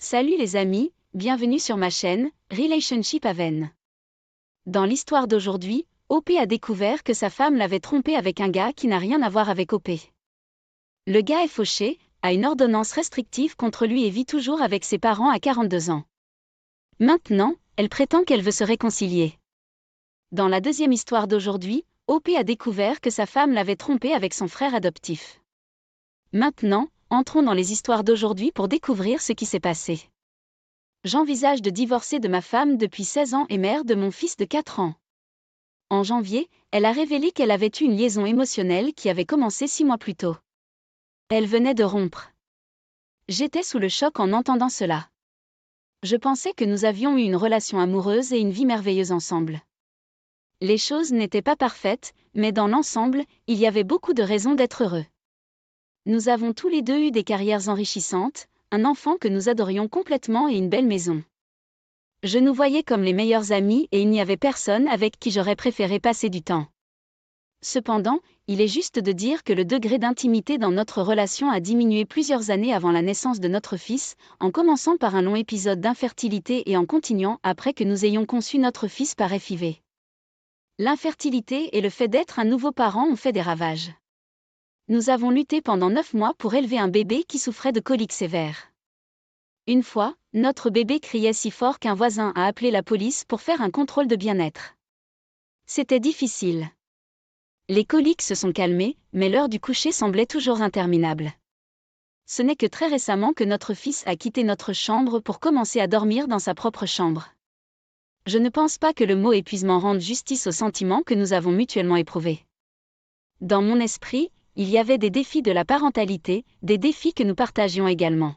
Salut les amis, bienvenue sur ma chaîne, Relationship Haven. Dans l'histoire d'aujourd'hui, OP a découvert que sa femme l'avait trompé avec un gars qui n'a rien à voir avec OP. Le gars est fauché, a une ordonnance restrictive contre lui et vit toujours avec ses parents à 42 ans. Maintenant, elle prétend qu'elle veut se réconcilier. Dans la deuxième histoire d'aujourd'hui, OP a découvert que sa femme l'avait trompé avec son frère adoptif. Maintenant, entrons dans les histoires d'aujourd'hui pour découvrir ce qui s'est passé. J'envisage de divorcer de ma femme depuis 16 ans et mère de mon fils de 4 ans. En janvier, elle a révélé qu'elle avait eu une liaison émotionnelle qui avait commencé 6 mois plus tôt. Elle venait de rompre. J'étais sous le choc en entendant cela. Je pensais que nous avions eu une relation amoureuse et une vie merveilleuse ensemble. Les choses n'étaient pas parfaites, mais dans l'ensemble, il y avait beaucoup de raisons d'être heureux. Nous avons tous les deux eu des carrières enrichissantes, un enfant que nous adorions complètement et une belle maison. Je nous voyais comme les meilleurs amis et il n'y avait personne avec qui j'aurais préféré passer du temps. Cependant, il est juste de dire que le degré d'intimité dans notre relation a diminué plusieurs années avant la naissance de notre fils, en commençant par un long épisode d'infertilité et en continuant après que nous ayons conçu notre fils par FIV. L'infertilité et le fait d'être un nouveau parent ont fait des ravages. Nous avons lutté pendant 9 mois pour élever un bébé qui souffrait de coliques sévères. Une fois, notre bébé criait si fort qu'un voisin a appelé la police pour faire un contrôle de bien-être. C'était difficile. Les coliques se sont calmées, mais l'heure du coucher semblait toujours interminable. Ce n'est que très récemment que notre fils a quitté notre chambre pour commencer à dormir dans sa propre chambre. Je ne pense pas que le mot épuisement rende justice aux sentiments que nous avons mutuellement éprouvés. Dans mon esprit, il y avait des défis de la parentalité, des défis que nous partagions également.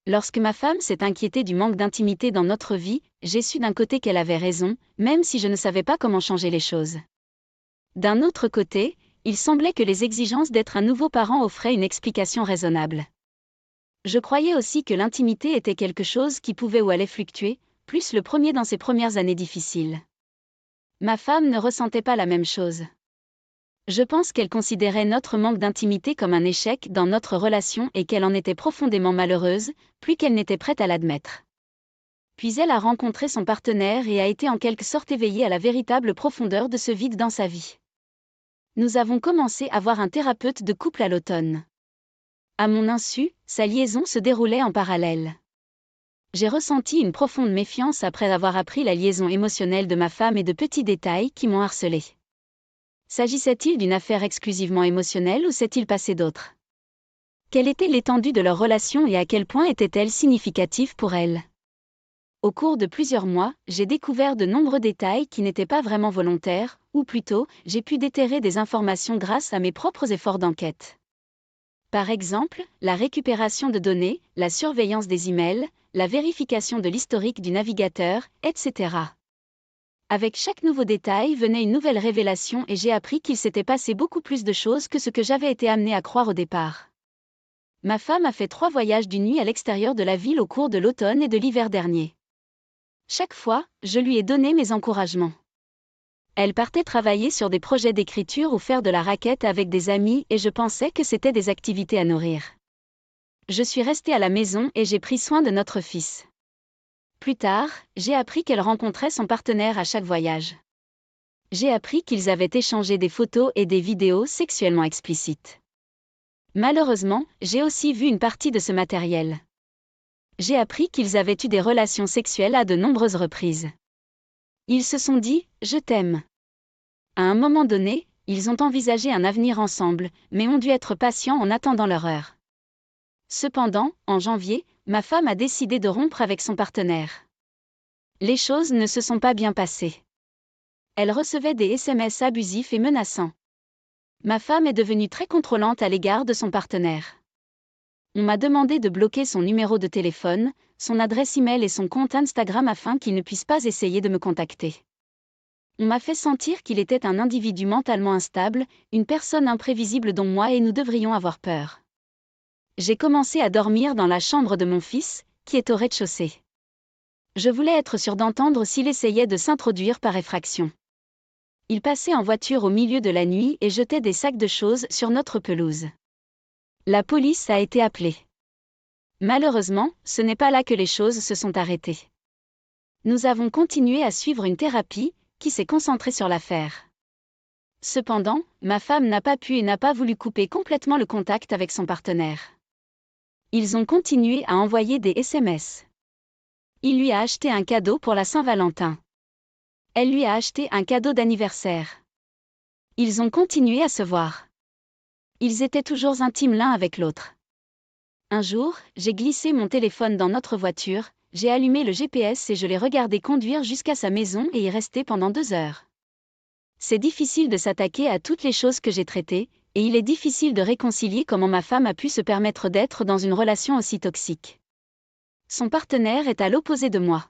Lorsque ma femme s'est inquiétée du manque d'intimité dans notre vie, j'ai su d'un côté qu'elle avait raison, même si je ne savais pas comment changer les choses. D'un autre côté, il semblait que les exigences d'être un nouveau parent offraient une explication raisonnable. Je croyais aussi que l'intimité était quelque chose qui pouvait ou allait fluctuer, plus le premier dans ses premières années difficiles. Ma femme ne ressentait pas la même chose. Je pense qu'elle considérait notre manque d'intimité comme un échec dans notre relation et qu'elle en était profondément malheureuse, plus qu'elle n'était prête à l'admettre. Puis elle a rencontré son partenaire et a été en quelque sorte éveillée à la véritable profondeur de ce vide dans sa vie. Nous avons commencé à voir un thérapeute de couple à l'automne. À mon insu, sa liaison se déroulait en parallèle. J'ai ressenti une profonde méfiance après avoir appris la liaison émotionnelle de ma femme et de petits détails qui m'ont harcelée. S'agissait-il d'une affaire exclusivement émotionnelle ou s'est-il passé d'autres? Quelle était l'étendue de leur relation et à quel point était-elle significative pour elle? Au cours de plusieurs mois, j'ai découvert de nombreux détails qui n'étaient pas vraiment volontaires, ou plutôt, j'ai pu déterrer des informations grâce à mes propres efforts d'enquête. Par exemple, la récupération de données, la surveillance des emails, la vérification de l'historique du navigateur, etc. Avec chaque nouveau détail venait une nouvelle révélation et j'ai appris qu'il s'était passé beaucoup plus de choses que ce que j'avais été amenée à croire au départ. Ma femme a fait 3 voyages d'une nuit à l'extérieur de la ville au cours de l'automne et de l'hiver dernier. Chaque fois, je lui ai donné mes encouragements. Elle partait travailler sur des projets d'écriture ou faire de la raquette avec des amis et je pensais que c'était des activités à nourrir. Je suis restée à la maison et j'ai pris soin de notre fils. Plus tard, j'ai appris qu'elle rencontrait son partenaire à chaque voyage. J'ai appris qu'ils avaient échangé des photos et des vidéos sexuellement explicites. Malheureusement, j'ai aussi vu une partie de ce matériel. J'ai appris qu'ils avaient eu des relations sexuelles à de nombreuses reprises. Ils se sont dit « je t'aime ». À un moment donné, ils ont envisagé un avenir ensemble, mais ont dû être patients en attendant leur heure. Cependant, en janvier, ma femme a décidé de rompre avec son partenaire. Les choses ne se sont pas bien passées. Elle recevait des SMS abusifs et menaçants. Ma femme est devenue très contrôlante à l'égard de son partenaire. On m'a demandé de bloquer son numéro de téléphone, son adresse email et son compte Instagram afin qu'il ne puisse pas essayer de me contacter. On m'a fait sentir qu'il était un individu mentalement instable, une personne imprévisible dont moi et nous devrions avoir peur. J'ai commencé à dormir dans la chambre de mon fils, qui est au rez-de-chaussée. Je voulais être sûre d'entendre s'il essayait de s'introduire par effraction. Il passait en voiture au milieu de la nuit et jetait des sacs de choses sur notre pelouse. La police a été appelée. Malheureusement, ce n'est pas là que les choses se sont arrêtées. Nous avons continué à suivre une thérapie, qui s'est concentrée sur l'affaire. Cependant, ma femme n'a pas pu et n'a pas voulu couper complètement le contact avec son partenaire. Ils ont continué à envoyer des SMS. Il lui a acheté un cadeau pour la Saint-Valentin. Elle lui a acheté un cadeau d'anniversaire. Ils ont continué à se voir. Ils étaient toujours intimes l'un avec l'autre. Un jour, j'ai glissé mon téléphone dans notre voiture, j'ai allumé le GPS et je l'ai regardé conduire jusqu'à sa maison et y rester pendant 2 heures. C'est difficile de s'attaquer à toutes les choses que j'ai traitées, et il est difficile de réconcilier comment ma femme a pu se permettre d'être dans une relation aussi toxique. Son partenaire est à l'opposé de moi.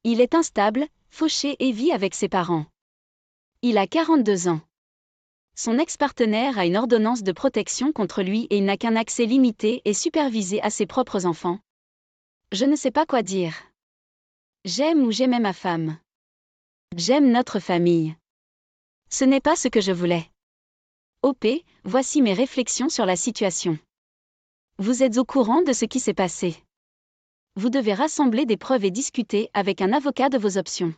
Il est instable, fauché et vit avec ses parents. Il a 42 ans. Son ex-partenaire a une ordonnance de protection contre lui et il n'a qu'un accès limité et supervisé à ses propres enfants. Je ne sais pas quoi dire. J'aime ou j'aimais ma femme. J'aime notre famille. Ce n'est pas ce que je voulais. OP, voici mes réflexions sur la situation. Vous êtes au courant de ce qui s'est passé. Vous devez rassembler des preuves et discuter avec un avocat de vos options.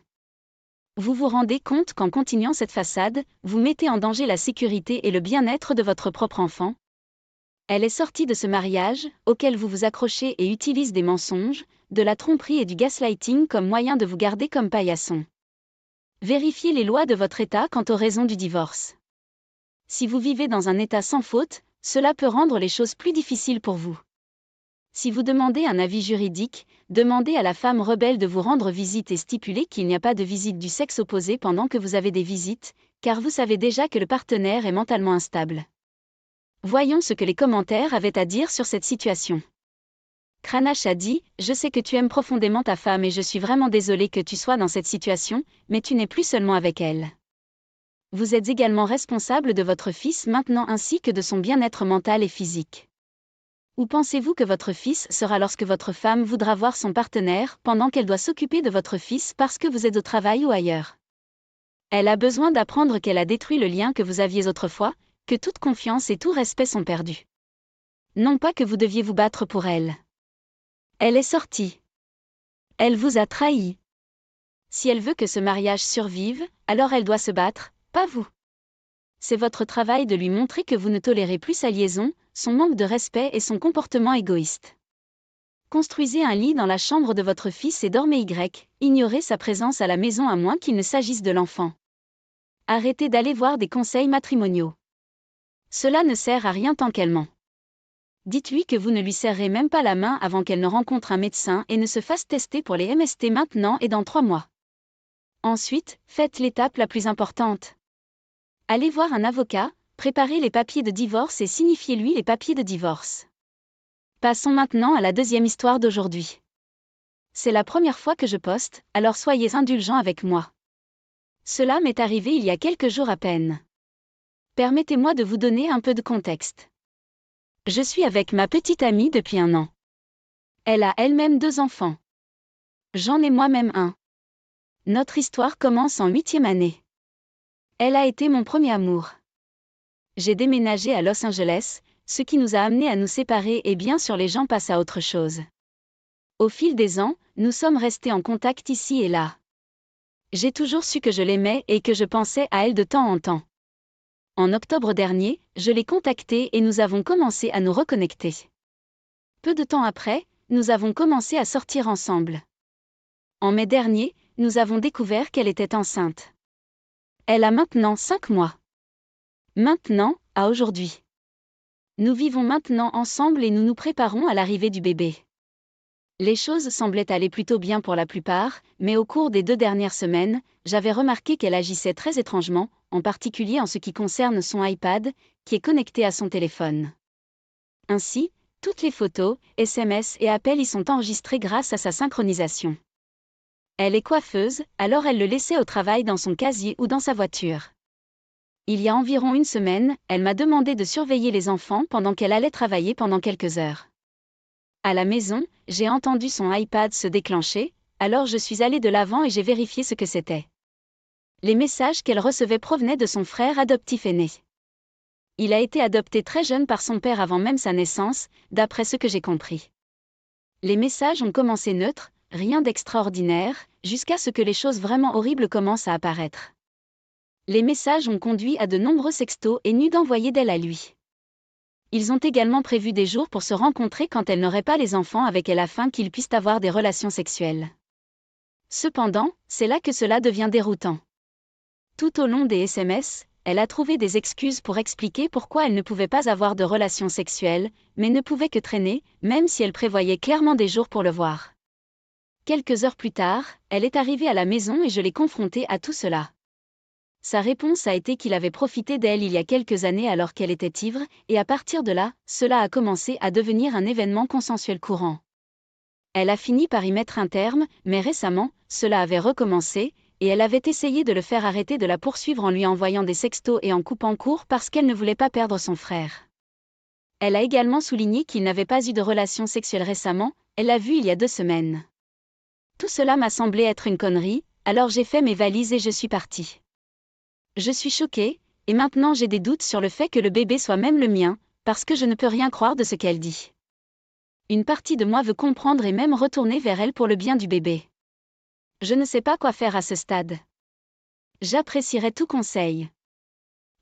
Vous vous rendez compte qu'en continuant cette façade, vous mettez en danger la sécurité et le bien-être de votre propre enfant. Elle est sortie de ce mariage, auquel vous vous accrochez et utilise des mensonges, de la tromperie et du gaslighting comme moyen de vous garder comme paillasson. Vérifiez les lois de votre État quant aux raisons du divorce. Si vous vivez dans un État sans faute, cela peut rendre les choses plus difficiles pour vous. Si vous demandez un avis juridique, demandez à la femme rebelle de vous rendre visite et stipulez qu'il n'y a pas de visite du sexe opposé pendant que vous avez des visites, car vous savez déjà que le partenaire est mentalement instable. Voyons ce que les commentaires avaient à dire sur cette situation. Kranash a dit « Je sais que tu aimes profondément ta femme et je suis vraiment désolé que tu sois dans cette situation, mais tu n'es plus seulement avec elle. Vous êtes également responsable de votre fils maintenant ainsi que de son bien-être mental et physique. Où pensez-vous que votre fils sera lorsque votre femme voudra voir son partenaire pendant qu'elle doit s'occuper de votre fils parce que vous êtes au travail ou ailleurs? Elle a besoin d'apprendre qu'elle a détruit le lien que vous aviez autrefois, que toute confiance et tout respect sont perdus. Non pas que vous deviez vous battre pour elle. Elle est sortie. Elle vous a trahi. Si elle veut que ce mariage survive, alors elle doit se battre, pas vous. C'est votre travail de lui montrer que vous ne tolérez plus sa liaison, son manque de respect et son comportement égoïste. Construisez un lit dans la chambre de votre fils et dormez ignorez sa présence à la maison à moins qu'il ne s'agisse de l'enfant. Arrêtez d'aller voir des conseils matrimoniaux. Cela ne sert à rien tant qu'elle ment. Dites-lui que vous ne lui serrez même pas la main avant qu'elle ne rencontre un médecin et ne se fasse tester pour les MST maintenant et dans 3 mois. Ensuite, faites l'étape la plus importante. Allez voir un avocat, préparez les papiers de divorce et signifiez-lui les papiers de divorce. Passons maintenant à la deuxième histoire d'aujourd'hui. C'est la première fois que je poste, alors soyez indulgents avec moi. Cela m'est arrivé il y a quelques jours à peine. Permettez-moi de vous donner un peu de contexte. Je suis avec ma petite amie depuis 1 an. Elle a elle-même 2 enfants. J'en ai moi-même un. Notre histoire commence en 8e année. Elle a été mon premier amour. J'ai déménagé à Los Angeles, ce qui nous a amenés à nous séparer et bien sûr les gens passent à autre chose. Au fil des ans, nous sommes restés en contact ici et là. J'ai toujours su que je l'aimais et que je pensais à elle de temps en temps. En octobre dernier, je l'ai contactée et nous avons commencé à nous reconnecter. Peu de temps après, nous avons commencé à sortir ensemble. En mai dernier, nous avons découvert qu'elle était enceinte. Elle a maintenant 5 mois. Maintenant, à aujourd'hui. Nous vivons maintenant ensemble et nous nous préparons à l'arrivée du bébé. Les choses semblaient aller plutôt bien pour la plupart, mais au cours des 2 dernières semaines, j'avais remarqué qu'elle agissait très étrangement, en particulier en ce qui concerne son iPad, qui est connecté à son téléphone. Ainsi, toutes les photos, SMS et appels y sont enregistrés grâce à sa synchronisation. Elle est coiffeuse, alors elle le laissait au travail dans son casier ou dans sa voiture. Il y a environ 1 semaine, elle m'a demandé de surveiller les enfants pendant qu'elle allait travailler pendant quelques heures. À la maison, j'ai entendu son iPad se déclencher, alors je suis allée de l'avant et j'ai vérifié ce que c'était. Les messages qu'elle recevait provenaient de son frère adoptif aîné. Il a été adopté très jeune par son père avant même sa naissance, d'après ce que j'ai compris. Les messages ont commencé neutres, rien d'extraordinaire, jusqu'à ce que les choses vraiment horribles commencent à apparaître. Les messages ont conduit à de nombreux sextos et nus d'envoyer d'elle à lui. Ils ont également prévu des jours pour se rencontrer quand elle n'aurait pas les enfants avec elle afin qu'ils puissent avoir des relations sexuelles. Cependant, c'est là que cela devient déroutant. Tout au long des SMS, elle a trouvé des excuses pour expliquer pourquoi elle ne pouvait pas avoir de relations sexuelles, mais ne pouvait que traîner, même si elle prévoyait clairement des jours pour le voir. Quelques heures plus tard, elle est arrivée à la maison et je l'ai confrontée à tout cela. Sa réponse a été qu'il avait profité d'elle il y a quelques années alors qu'elle était ivre, et à partir de là, cela a commencé à devenir un événement consensuel courant. Elle a fini par y mettre un terme, mais récemment, cela avait recommencé, et elle avait essayé de le faire arrêter de la poursuivre en lui envoyant des sextos et en coupant court parce qu'elle ne voulait pas perdre son frère. Elle a également souligné qu'il n'avait pas eu de relation sexuelle récemment, elle l'a vu il y a 2 semaines. Tout cela m'a semblé être une connerie, alors j'ai fait mes valises et je suis partie. Je suis choquée, et maintenant j'ai des doutes sur le fait que le bébé soit même le mien, parce que je ne peux rien croire de ce qu'elle dit. Une partie de moi veut comprendre et même retourner vers elle pour le bien du bébé. Je ne sais pas quoi faire à ce stade. J'apprécierais tout conseil.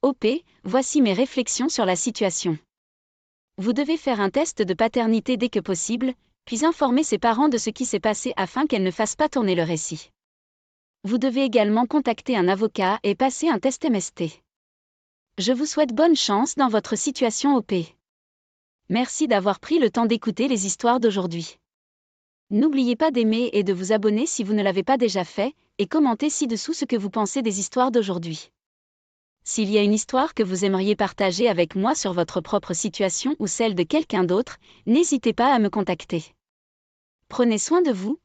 OP, voici mes réflexions sur la situation. Vous devez faire un test de paternité dès que possible, puis informer ses parents de ce qui s'est passé afin qu'elle ne fasse pas tourner le récit. Vous devez également contacter un avocat et passer un test MST. Je vous souhaite bonne chance dans votre situation OP. Merci d'avoir pris le temps d'écouter les histoires d'aujourd'hui. N'oubliez pas d'aimer et de vous abonner si vous ne l'avez pas déjà fait, et commentez ci-dessous ce que vous pensez des histoires d'aujourd'hui. S'il y a une histoire que vous aimeriez partager avec moi sur votre propre situation ou celle de quelqu'un d'autre, n'hésitez pas à me contacter. Prenez soin de vous,